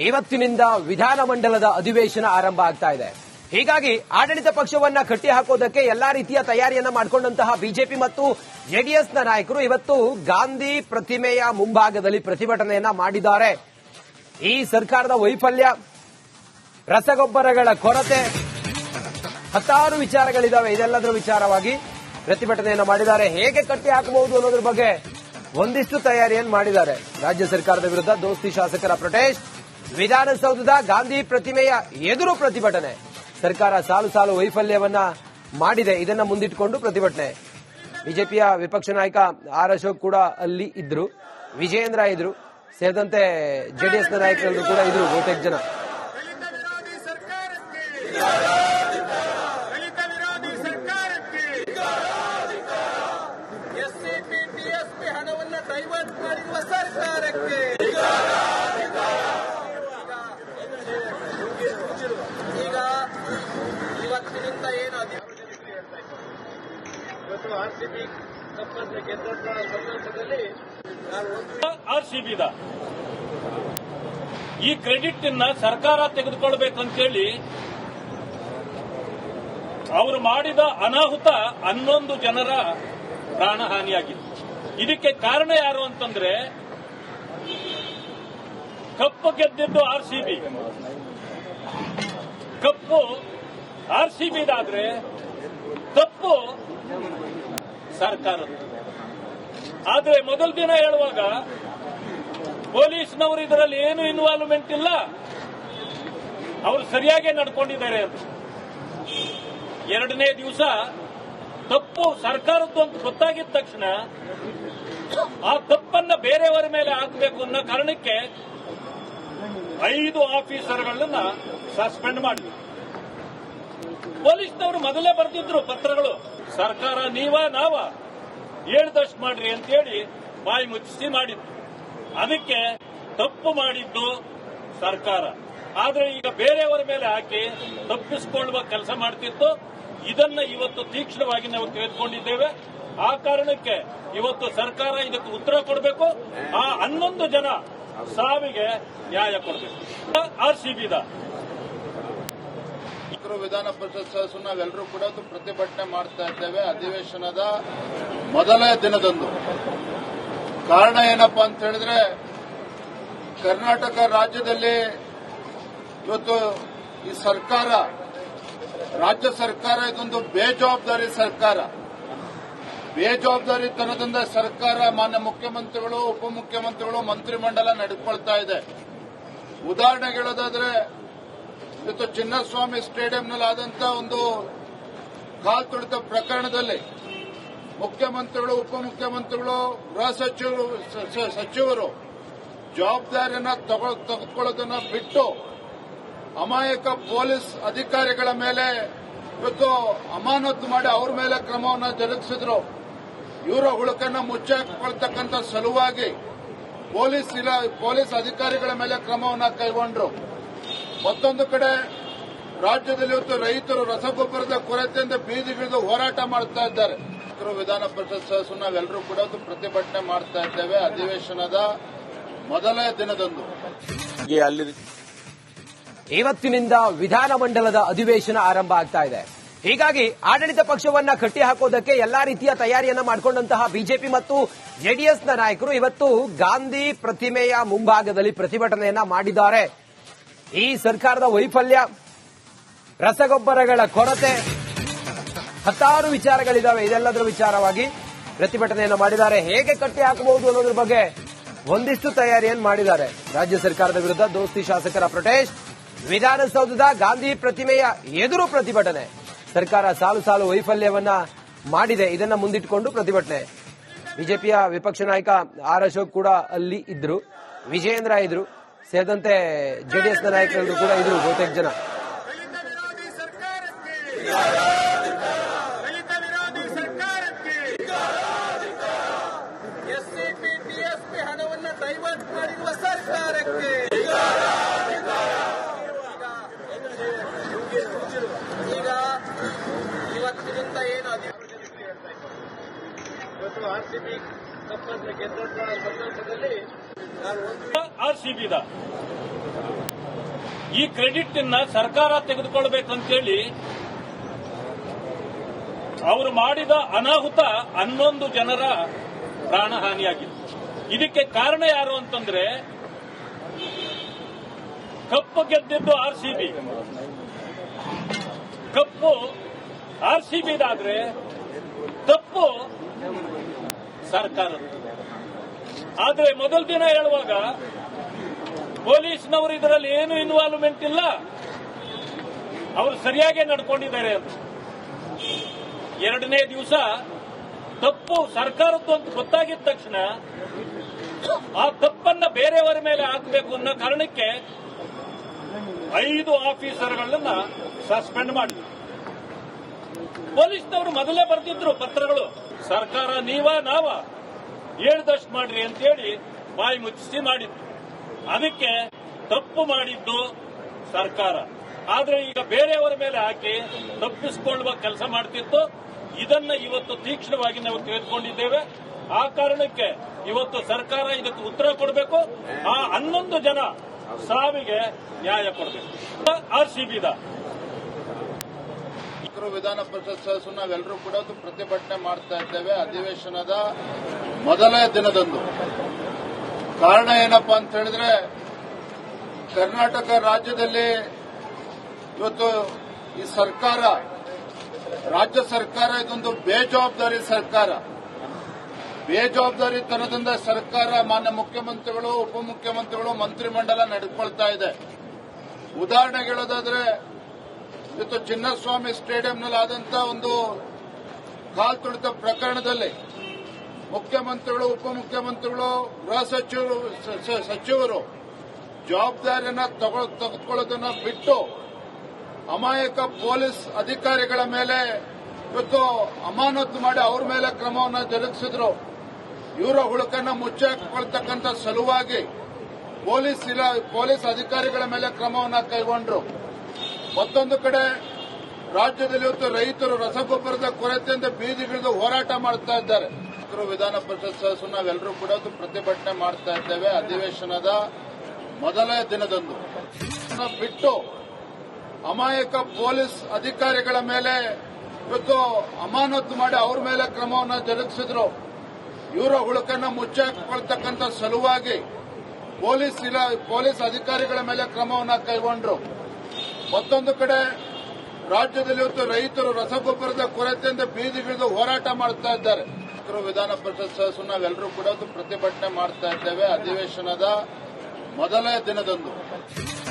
ಇವತ್ತಿನಿಂದ ವಿಧಾನಮಂಡಲದ ಅಧಿವೇಶನ ಆರಂಭ ಆಗ್ತಾ ಇದೆ. ಹೀಗಾಗಿ ಆಡಳಿತ ಪಕ್ಷವನ್ನ ಕಟ್ಟಿ ಹಾಕೋದಕ್ಕೆ ಎಲ್ಲಾ ರೀತಿಯ ತಯಾರಿಯನ್ನ ಮಾಡಿಕೊಂಡಂತಹ ಬಿಜೆಪಿ ಮತ್ತು ಜೆಡಿಎಸ್ನ ನಾಯಕರು ಇವತ್ತು ಗಾಂಧಿ ಪ್ರತಿಮೆಯ ಮುಂಭಾಗದಲ್ಲಿ ಪ್ರತಿಭಟನೆಯನ್ನ ಮಾಡಿದ್ದಾರೆ. ಈ ಸರ್ಕಾರದ ವೈಫಲ್ಯ, ರಸಗೊಬ್ಬರಗಳ ಕೊರತೆ, ಹತ್ತಾರು ವಿಚಾರಗಳಿದಾವೆ. ಇದೆಲ್ಲದರ ವಿಚಾರವಾಗಿ ಪ್ರತಿಭಟನೆಯನ್ನು ಮಾಡಿದ್ದಾರೆ. ಹೇಗೆ ಕಟ್ಟಿ ಹಾಕಬಹುದು ಅನ್ನೋದ್ರ ಬಗ್ಗೆ ಒಂದಿಷ್ಟು ತಯಾರಿಯನ್ನು ಮಾಡಿದ್ದಾರೆ. ರಾಜ್ಯ ಸರ್ಕಾರದ ವಿರುದ್ಧ ದೋಸ್ತಿ ಶಾಸಕರ ಪ್ರೊಟೆಸ್ಟ್, ವಿಧಾನಸೌಧದ ಗಾಂಧಿ ಪ್ರತಿಮೆಯ ಎದುರು ಪ್ರತಿಭಟನೆ. ಸರ್ಕಾರ ಸಾಲು ಸಾಲು ವೈಫಲ್ಯವನ್ನ ಮಾಡಿದೆ. ಇದನ್ನ ಮುಂದಿಟ್ಟುಕೊಂಡು ಪ್ರತಿಭಟನೆ. ಬಿಜೆಪಿಯ ವಿಪಕ್ಷ ನಾಯಕ ಆರ್ ಅಶೋಕ್ ಕೂಡ ಅಲ್ಲಿ ಇದ್ರು, ವಿಜಯೇಂದ್ರ ಇದ್ರು, ಸೇರಿದಂತೆ ಜೆಡಿಎಸ್ನ ನಾಯಕರು ಕೂಡ ಇದ್ರು. ಬಹುತೇಕ ಜನ ಡೈವರ್ಟ್ ಮಾಡಿರುವ ಸರ್ಕಾರಕ್ಕೆ ಈಗ ಇವತ್ತಿನಿಂದ ಏನು ಇವತ್ತು ಆರ್ಸಿಬಿ ಕಪ್ಪನ್ನು ಗೆದ್ದಂತ ಸಂದರ್ಭದಲ್ಲಿ ಆರ್ಸಿಬಿದ ಈ ಕ್ರೆಡಿಟ್ ಅನ್ನ ಸರ್ಕಾರ ತೆಗೆದುಕೊಳ್ಬೇಕಂತೇಳಿ ಅವರು ಮಾಡಿದ ಅನಾಹುತ 11 ಜನರ ಪ್ರಾಣಹಾನಿಯಾಗಿತ್ತು. ಇದಕ್ಕೆ ಕಾರಣ ಯಾರು ಅಂತಂದ್ರೆ, ಕಪ್ಪು ಗೆದ್ದಿದ್ದು ಆರ್ಸಿಬಿ, ಕಪ್ಪು ಆರ್ಸಿಬಿದಾದ್ರೆ ತಪ್ಪು ಸರ್ಕಾರದ. ಆದ್ರೆ ಮೊದಲ ದಿನ ಹೇಳುವಾಗ ಪೊಲೀಸ್ನವರು ಇದರಲ್ಲಿ ಏನು ಇನ್ವಾಲ್ವ್ಮೆಂಟ್ ಇಲ್ಲ, ಅವರು ಸರಿಯಾಗಿ ನಡ್ಕೊಂಡಿದ್ದಾರೆ ಅಂತ. ಎರಡನೇ ದಿವಸ ತಪ್ಪು ಸರ್ಕಾರದ್ದು ಅಂತ ಗೊತ್ತಾಗಿದ ತಕ್ಷಣ ಆ ತಪ್ಪನ್ನ ಬೇರೆಯವರ ಮೇಲೆ ಹಾಕಬೇಕು ಅನ್ನೋ ಕಾರಣಕ್ಕೆ 5 ಆಫೀಸರ್ಗಳನ್ನ ಸಸ್ಪೆಂಡ್ ಮಾಡಿದ್ರು. ಪೊಲೀಸ್ನವರು ಮೊದಲೇ ಬರೆದಿದ್ರು ಪತ್ರಗಳು, ಸರ್ಕಾರ ನಾವ ಹೇಳ್ದಷ್ಟು ಮಾಡ್ರಿ ಅಂತೇಳಿ ಬಾಯಿ ಮುಚ್ಚಿಸಿ ಮಾಡಿದ್ರು. ಅದಕ್ಕೆ ತಪ್ಪು ಮಾಡಿದ್ದು ಸರ್ಕಾರ. ಆದ್ರೆ ಈಗ ಬೇರೆಯವರ ಮೇಲೆ ಹಾಕಿ ತಪ್ಪಿಸಿಕೊಳ್ಳುವ ಕೆಲಸ ಮಾಡ್ತಿತ್ತು. ಇದನ್ನ ಇವತ್ತು ತೀಕ್ಷ್ಣವಾಗಿ ನಾವು ತೆಗೆದುಕೊಂಡಿದ್ದೇವೆ. ಆ ಕಾರಣಕ್ಕೆ ಇವತ್ತು ಸರ್ಕಾರ ಇದಕ್ಕೆ ಉತ್ತರ ಕೊಡಬೇಕು. ಆ 11 ಜನ ಸಾವಿಗೆ ನ್ಯಾಯ ಕೊಡಬೇಕು. ಆರ್ಸಿಬಿದ ವಿಧಾನ ಪರಿಷತ್ ಸದಸ್ಯರು ನಾವೆಲ್ಲರೂ ಕೂಡ ಪ್ರತಿಭಟನೆ ಮಾಡ್ತಾ ಇದ್ದೇವೆ ಅಧಿವೇಶನದ ಮೊದಲನೇ ದಿನದಂದು. ಕಾರಣ ಏನಪ್ಪಾ ಅಂತ ಹೇಳಿದ್ರೆ, ಕರ್ನಾಟಕ ರಾಜ್ಯದಲ್ಲಿ ಇವತ್ತು ಈ ಸರ್ಕಾರ, ರಾಜ್ಯ ಸರ್ಕಾರ ಇದೊಂದು ಬೇಜವಾಬ್ದಾರಿ ಸರ್ಕಾರ. ಬೇಜವಾಬ್ದಾರಿತನದಿಂದ ಸರ್ಕಾರ, ಮಾನ್ಯ ಮುಖ್ಯಮಂತ್ರಿಗಳು, ಉಪಮುಖ್ಯಮಂತ್ರಿಗಳು, ಮಂತ್ರಿಮಂಡಲ ನಡೆದುಕೊಳ್ತಾ ಇದೆ. ಉದಾಹರಣೆಗೆ ಹೇಳೋದಾದ್ರೆ, ಇವತ್ತು ಚಿನ್ನಸ್ವಾಮಿ ಸ್ಟೇಡಿಯಂನಲ್ಲಿ ಆದಂತಹ ಒಂದು ಕಾಲ್ ತುಳಿತ ಪ್ರಕರಣದಲ್ಲಿ ಮುಖ್ಯಮಂತ್ರಿಗಳು, ಉಪಮುಖ್ಯಮಂತ್ರಿಗಳು, ಗೃಹ ಸಚಿವರು ಜವಾಬ್ದಾರಿಯನ್ನು ತೆಗೆದುಕೊಳ್ಳೋದನ್ನ ಬಿಟ್ಟು ಅಮಾಯಕ ಪೊಲೀಸ್ ಅಧಿಕಾರಿಗಳ ಮೇಲೆ ಇವತ್ತು ಅಮಾನತು ಮಾಡಿ ಅವ್ರ ಮೇಲೆ ಕ್ರಮವನ್ನು ಜರುಗಿಸಿದ್ರು. ಇವರ ಹುಳುಕನ್ನ ಮುಚ್ಚಾಕೊಳ್ತಕ್ಕಂಥ ಸಲುವಾಗಿ ಪೊಲೀಸ್ ಅಧಿಕಾರಿಗಳ ಮೇಲೆ ಕ್ರಮವನ್ನು ಕೈಗೊಂಡ್ರು. ಮತ್ತೊಂದು ಕಡೆ ರಾಜ್ಯದಲ್ಲಿ ಇವತ್ತು ರೈತರು ರಸಗೊಬ್ಬರದ ಕೊರತೆಯಿಂದ ಬೀದಿಗಿಳಿದು ಹೋರಾಟ ಮಾಡ್ತಾ ಇದ್ದಾರೆ. ವಿಧಾನ ಪರಿಷತ್ ಸದಸ್ಯರು ನಾವೆಲ್ಲರೂ ಕೂಡ ಪ್ರತಿಭಟನೆ ಮಾಡ್ತಾ ಇದ್ದೇವೆ ಅಧಿವೇಶನದ ಮೊದಲನೇ ದಿನದಂದು. ಇವತ್ತಿನಿಂದ ವಿಧಾನಮಂಡಲದ ಅಧಿವೇಶನ ಆರಂಭ ಆಗ್ತಾ ಇದೆ. ಹೀಗಾಗಿ ಆಡಳಿತ ಪಕ್ಷವನ್ನ ಕಟ್ಟಿ ಹಾಕೋದಕ್ಕೆ ಎಲ್ಲಾ ರೀತಿಯ ತಯಾರಿಯನ್ನ ಮಾಡಿಕೊಂಡಂತಹ ಬಿಜೆಪಿ ಮತ್ತು ಜೆಡಿಎಸ್ನ ನಾಯಕರು ಇವತ್ತು ಗಾಂಧಿ ಪ್ರತಿಮೆಯ ಮುಂಭಾಗದಲ್ಲಿ ಪ್ರತಿಭಟನೆಯನ್ನ ಮಾಡಿದ್ದಾರೆ. ಈ ಸರ್ಕಾರದ ವೈಫಲ್ಯ, ರಸಗೊಬ್ಬರಗಳ ಕೊರತೆ, ಹತ್ತಾರು ವಿಚಾರಗಳಿದಾವೆ. ಇದೆಲ್ಲದರ ವಿಚಾರವಾಗಿ ಪ್ರತಿಭಟನೆಯನ್ನು ಮಾಡಿದ್ದಾರೆ. ಹೇಗೆ ಕಟ್ಟಿ ಹಾಕಬಹುದು ಅನ್ನೋದ್ರ ಬಗ್ಗೆ ಒಂದಿಷ್ಟು ತಯಾರಿಯನ್ನು ಮಾಡಿದ್ದಾರೆ. ರಾಜ್ಯ ಸರ್ಕಾರದ ವಿರುದ್ಧ ದೋಸ್ತಿ ಶಾಸಕರ ಪ್ರೊಟೆಸ್ಟ್, ವಿಧಾನಸೌಧದ ಗಾಂಧಿ ಪ್ರತಿಮೆಯ ಎದುರು ಪ್ರತಿಭಟನೆ. ಸರ್ಕಾರ ಸಾಲು ಸಾಲು ವೈಫಲ್ಯವನ್ನ ಮಾಡಿದೆ. ಇದನ್ನ ಮುಂದಿಟ್ಟುಕೊಂಡು ಪ್ರತಿಭಟನೆ. ಬಿಜೆಪಿಯ ವಿಪಕ್ಷ ನಾಯಕ ಆರ್ ಅಶೋಕ್ ಕೂಡ ಅಲ್ಲಿ ಇದ್ರು, ವಿಜಯೇಂದ್ರ ಇದ್ರು, ಸೇರಿದಂತೆ ಜೆಡಿಎಸ್ನ ನಾಯಕರು ಕೂಡ ಇದ್ರು. ಬಹುತೇಕ ಜನ ಹಣವನ್ನು ಡೈವರ್ಟ್ ಮಾಡಿರುವ ಸರ್ಕಾರಕ್ಕೆ ಈಗ ಇವತ್ತಿನಿಂದ ಏನು ಇವತ್ತು ಆರ್ಸಿಬಿ ಕಪ್ಪನ್ನು ಗೆದ್ದಂತ ಸಂದರ್ಭದಲ್ಲಿ RCBದ ಈ ಕ್ರೆಡಿಟ್ ಅನ್ನ ಸರ್ಕಾರ ತೆಗೆದುಕೊಳ್ಬೇಕಂತೇಳಿ ಅವರು ಮಾಡಿದ ಅನಾಹುತ 11 ಜನರ ಪ್ರಾಣಹಾನಿಯಾಗಿದೆ. ಇದಕ್ಕೆ ಕಾರಣ ಯಾರು ಅಂತಂದ್ರೆ ಕಪ್ಪು ಗೆದ್ದಿದ್ದು RCB. ಕಪ್ಪು RCBದಾದ್ರೆ ತಪ್ಪು ಸರ್ಕಾರದ. ಆದ್ರೆ ಮೊದಲ ದಿನ ಹೇಳುವಾಗ ಪೊಲೀಸ್ನವರು ಇದರಲ್ಲಿ ಏನು ಇನ್ವಾಲ್ವ್ಮೆಂಟ್ ಇಲ್ಲ, ಅವರು ಸರಿಯಾಗಿ ನಡ್ಕೊಂಡಿದ್ದಾರೆ ಅಂತ. ಎರಡನೇ ದಿವಸ ತಪ್ಪು ಸರ್ಕಾರದ್ದು ಅಂತ ಗೊತ್ತಾಗಿದ್ದ ತಕ್ಷಣ ಆ ತಪ್ಪನ್ನ ಬೇರೆಯವರ ಮೇಲೆ ಹಾಕಬೇಕು ಅನ್ನೋ ಕಾರಣಕ್ಕೆ 5 ಆಫೀಸರ್ಗಳನ್ನ ಸಸ್ಪೆಂಡ್ ಮಾಡಿದ್ರು. ಪೊಲೀಸ್ನವರು ಮೊದಲೇ ಬರ್ತಿದ್ರು ಪತ್ರಗಳು, ಸರ್ಕಾರ ನಾವ ಹೇಳ್ದಷ್ಟು ಮಾಡ್ರಿ ಅಂತೇಳಿ ಬಾಯಿ ಮುಚ್ಚಿಸಿ ಮಾಡಿದ್ರು. ಅದಕ್ಕೆ ತಪ್ಪು ಮಾಡಿದ್ದು ಸರ್ಕಾರ. ಆದ್ರೆ ಈಗ ಬೇರೆಯವರ ಮೇಲೆ ಹಾಕಿ ತಪ್ಪಿಸಿಕೊಳ್ಳುವ ಕೆಲಸ ಮಾಡ್ತಿತ್ತು. ಇದನ್ನ ಇವತ್ತು ತೀಕ್ಷ್ಣವಾಗಿ ನಾವು ತೆಗೆದುಕೊಂಡಿದ್ದೇವೆ. ಆ ಕಾರಣಕ್ಕೆ ಇವತ್ತು ಸರ್ಕಾರ ಇದಕ್ಕೆ ಉತ್ತರ ಕೊಡಬೇಕು. ಆ 11 ಜನ ಸಾವಿಗೆ ನ್ಯಾಯ ಕೊಡಬೇಕು. RCBದ ವಿಧಾನ ಪರಿಷತ್ ಸದಸ್ಯರು ನಾವೆಲ್ಲರೂ ಕೂಡ ಪ್ರತಿಭಟನೆ ಮಾಡ್ತಾ ಇದ್ದೇವೆ ಅಧಿವೇಶನದ ಮೊದಲನೇ ದಿನದಂದು. ಕಾರಣ ಏನಪ್ಪಾ ಅಂತ ಹೇಳಿದ್ರೆ, ಕರ್ನಾಟಕ ರಾಜ್ಯದಲ್ಲಿ ಇವತ್ತು ಈ ಸರ್ಕಾರ, ರಾಜ್ಯ ಸರ್ಕಾರ ಇದೊಂದು ಬೇಜವಾಬ್ದಾರಿ ಸರ್ಕಾರ. ಬೇಜವಾಬ್ದಾರಿತನದಿಂದ ಸರ್ಕಾರ, ಮಾನ್ಯ ಮುಖ್ಯಮಂತ್ರಿಗಳು, ಉಪಮುಖ್ಯಮಂತ್ರಿಗಳು, ಮಂತ್ರಿಮಂಡಲ ನಡೆದುಕೊಳ್ತಾ ಇದೆ. ಉದಾಹರಣೆಗೆ ಹೇಳೋದಾದ್ರೆ, ಇವತ್ತು ಚಿನ್ನಸ್ವಾಮಿ ಸ್ಟೇಡಿಯಂನಲ್ಲಿ ಆದಂತಹ ಒಂದು ಕಾಲ್ ತುಳಿತ ಪ್ರಕರಣದಲ್ಲಿ ಮುಖ್ಯಮಂತ್ರಿಗಳು, ಉಪಮುಖ್ಯಮಂತ್ರಿಗಳು, ಗೃಹ ಸಚಿವರು ಜವಾಬ್ದಾರಿಯನ್ನು ತೆಗೆದುಕೊಳ್ಳೋದನ್ನ ಬಿಟ್ಟು ಅಮಾಯಕ ಪೊಲೀಸ್ ಅಧಿಕಾರಿಗಳ ಮೇಲೆ ಇವತ್ತು ಅಮಾನತು ಮಾಡಿ ಅವ್ರ ಮೇಲೆ ಕ್ರಮವನ್ನು ಜರುಗಿಸಿದ್ರು. ಇವರ ಹುಳುಕನ್ನು ಮುಚ್ಚಾಕೊಳ್ತಕ್ಕಂಥ ಸಲುವಾಗಿ ಪೊಲೀಸ್ ಅಧಿಕಾರಿಗಳ ಮೇಲೆ ಕ್ರಮವನ್ನು ಕೈಗೊಂಡ್ರು. ಮತ್ತೊಂದು ಕಡೆ ರಾಜ್ಯದಲ್ಲಿ ಇವತ್ತು ರೈತರು ರಸಗೊಬ್ಬರದ ಕೊರತೆಯಿಂದ ಬೀದಿಗಿಳಿದು ಹೋರಾಟ ಮಾಡ್ತಾ ಇದ್ದಾರೆ. ವಿಧಾನ ಪರಿಷತ್ ಸದಸ್ಯರು ನಾವೆಲ್ಲರೂ ಕೂಡ ಪ್ರತಿಭಟನೆ ಮಾಡ್ತಾ ಇದ್ದೇವೆ ಅಧಿವೇಶನದ ಮೊದಲನೇ ದಿನದಂದು. ಬಿಟ್ಟು ಅಮಾಯಕ ಪೊಲೀಸ್ ಅಧಿಕಾರಿಗಳ ಮೇಲೆ ಇವತ್ತು ಅಮಾನತು ಮಾಡಿ ಅವ್ರ ಮೇಲೆ ಕ್ರಮವನ್ನು ಜರುಗಿಸಿದ್ರು. ಇವರ ಹುಳುಕನ್ನು ಮುಚ್ಚಾಕೊಳ್ತಕ್ಕಂಥ ಸಲುವಾಗಿ ಪೊಲೀಸ್ ಅಧಿಕಾರಿಗಳ ಮೇಲೆ ಕ್ರಮವನ್ನು ಕೈಗೊಂಡ್ರು. ಮತ್ತೊಂದು ಕಡೆ ರಾಜ್ಯದಲ್ಲಿ ಇವತ್ತು ರೈತರು ರಸಗೊಬ್ಬರದ ಕೊರತೆಯಿಂದ ಬೀದಿಗಿಳಿದು ಹೋರಾಟ ಮಾಡ್ತಾ ಇದ್ದಾರೆ. ವಿಧಾನ ಪರಿಷತ್ ಸದಸ್ಯರು ನಾವೆಲ್ಲರೂ ಕೂಡ ಪ್ರತಿಭಟನೆ ಮಾಡ್ತಾ ಇದ್ದೇವೆ ಅಧಿವೇಶನದ ಮೊದಲನೇ ದಿನದಂದು.